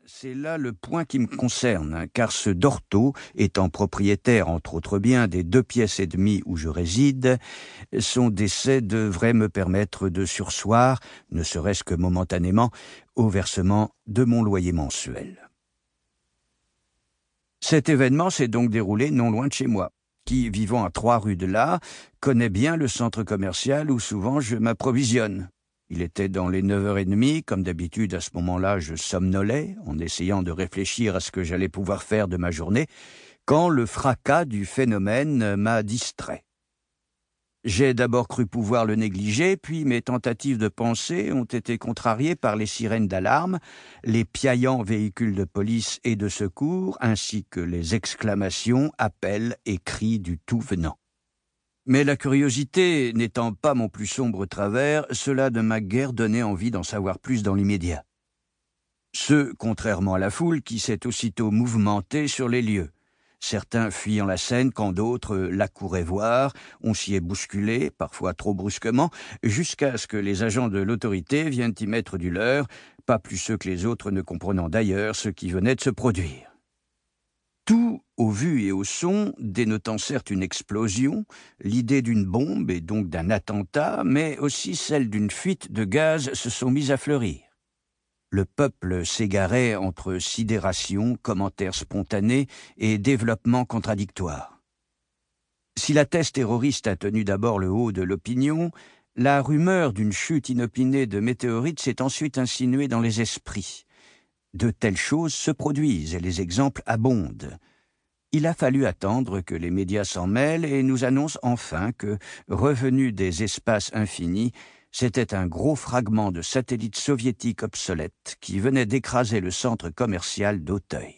C'est là le point qui me concerne, car ce Dorto, étant propriétaire, entre autres biens, des 2 pièces et demie où je réside, son décès devrait me permettre de surseoir, ne serait-ce que momentanément, au versement de mon loyer mensuel. Cet événement s'est donc déroulé non loin de chez moi, qui, vivant à 3 rues de là, connaît bien le centre commercial où souvent je m'approvisionne. Il était dans les 9h30, comme d'habitude à ce moment-là je somnolais, en essayant de réfléchir à ce que j'allais pouvoir faire de ma journée, quand le fracas du phénomène m'a distrait. J'ai d'abord cru pouvoir le négliger, puis mes tentatives de pensée ont été contrariées par les sirènes d'alarme, les piaillants véhicules de police et de secours, ainsi que les exclamations, appels et cris du tout venant. Mais la curiosité n'étant pas mon plus sombre travers, cela ne m'a guère donné envie d'en savoir plus dans l'immédiat. Ce, contrairement à la foule qui s'est aussitôt mouvementée sur les lieux. Certains fuyant la scène quand d'autres l'accouraient voir, on s'y est bousculé, parfois trop brusquement, jusqu'à ce que les agents de l'autorité viennent y mettre du leur, pas plus ceux que les autres ne comprenant d'ailleurs ce qui venait de se produire. Tout, au vu et au son, dénotant certes une explosion, l'idée d'une bombe et donc d'un attentat, mais aussi celle d'une fuite de gaz se sont mises à fleurir. Le peuple s'égarait entre sidération, commentaires spontanés et développements contradictoires. Si la thèse terroriste a tenu d'abord le haut de l'opinion, la rumeur d'une chute inopinée de météorites s'est ensuite insinuée dans les esprits. De telles choses se produisent et les exemples abondent. Il a fallu attendre que les médias s'en mêlent et nous annoncent enfin que, revenu des espaces infinis, c'était un gros fragment de satellite soviétique obsolète qui venait d'écraser le centre commercial d'Auteuil.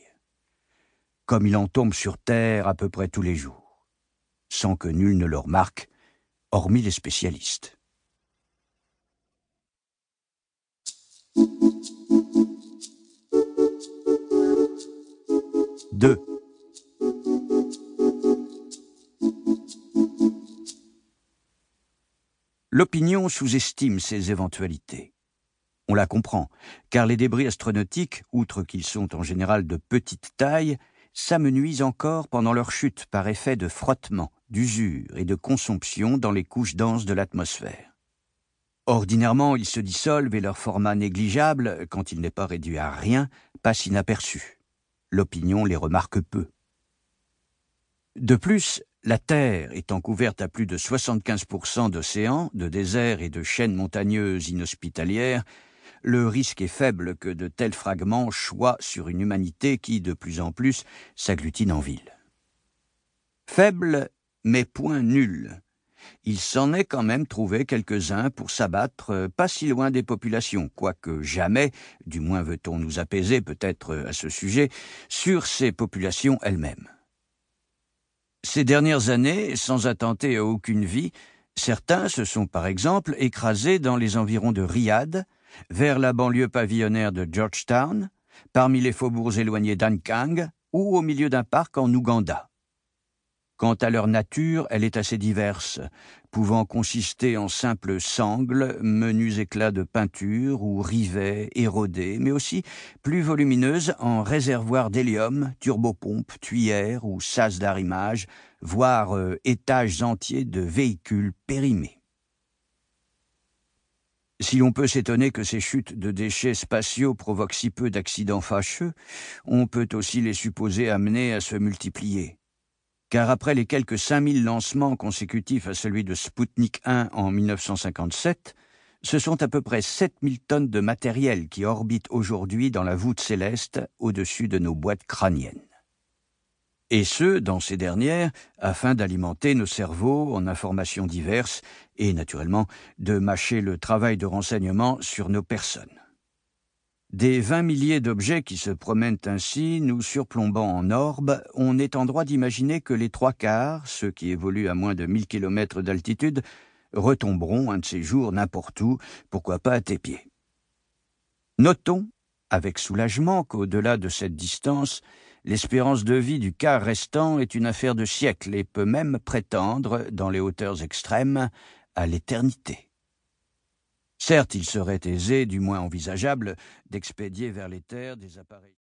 Comme il en tombe sur Terre à peu près tous les jours, sans que nul ne le remarque, hormis les spécialistes. Deux. L'opinion sous-estime ces éventualités. On la comprend, car les débris astronautiques, outre qu'ils sont en général de petite taille, s'amenuisent encore pendant leur chute par effet de frottement, d'usure et de consomption dans les couches denses de l'atmosphère. Ordinairement, ils se dissolvent et leur format négligeable, quand il n'est pas réduit à rien, passe inaperçu. L'opinion les remarque peu. De plus, la Terre étant couverte à plus de 75% d'océans, de déserts et de chaînes montagneuses inhospitalières, le risque est faible que de tels fragments choient sur une humanité qui, de plus en plus, s'agglutine en ville. Faible, mais point nul. Il s'en est quand même trouvé quelques-uns pour s'abattre pas si loin des populations, quoique jamais, du moins veut-on nous apaiser peut-être à ce sujet, sur ces populations elles-mêmes. Ces dernières années, sans attenter à aucune vie, certains se sont par exemple écrasés dans les environs de Riyad, vers la banlieue pavillonnaire de Georgetown, parmi les faubourgs éloignés d'Ankang ou au milieu d'un parc en Ouganda. Quant à leur nature, elle est assez diverse, pouvant consister en simples sangles, menus éclats de peinture ou rivets érodés, mais aussi plus volumineuses en réservoirs d'hélium, turbopompes, tuyères ou sas d'arrimage, voire étages entiers de véhicules périmés. Si l'on peut s'étonner que ces chutes de déchets spatiaux provoquent si peu d'accidents fâcheux, on peut aussi les supposer amenés à se multiplier. Car après les quelques 5000 lancements consécutifs à celui de Sputnik 1 en 1957, ce sont à peu près 7000 tonnes de matériel qui orbitent aujourd'hui dans la voûte céleste au-dessus de nos boîtes crâniennes. Et ce, dans ces dernières, afin d'alimenter nos cerveaux en informations diverses et, naturellement, de mâcher le travail de renseignement sur nos personnes. Des 20 milliers d'objets qui se promènent ainsi, nous surplombant en orbe, on est en droit d'imaginer que les 3/4, ceux qui évoluent à moins de 1000 km d'altitude, retomberont un de ces jours n'importe où, pourquoi pas à tes pieds. Notons, avec soulagement, qu'au-delà de cette distance, l'espérance de vie du quart restant est une affaire de siècle et peut même prétendre, dans les hauteurs extrêmes, à l'éternité. Certes, il serait aisé, du moins envisageable, d'expédier vers les terres des appareils.